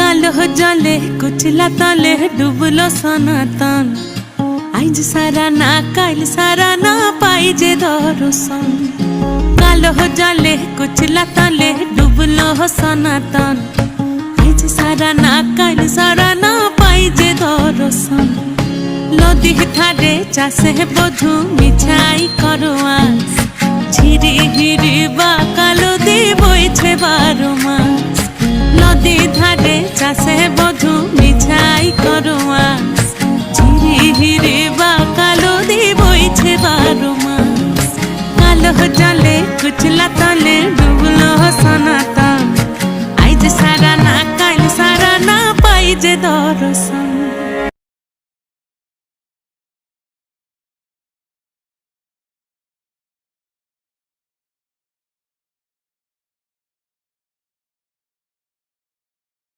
कालो जले कुचला तले डुबलो सनातन आज सारा ना काल सारा ना पाई जे दर्शन कालो जले कुचला तले डुबलो सनातन आज सारा ना काल सारा ना पाई जे दर्शन नदी ठारे चाषे बधु मिछाई करवा झिरी हिरी बा कालो दी बइछे 12 मास नदी ধারে চাষে বধু মিছাই করোয়া ঝিরি হিরি বা কালো দি বইছে 12 মাস কালো জলে কুচলা তলে ডুবলো সনাতন আইজ সারা না কাল সারা না পাই যে দর্শন।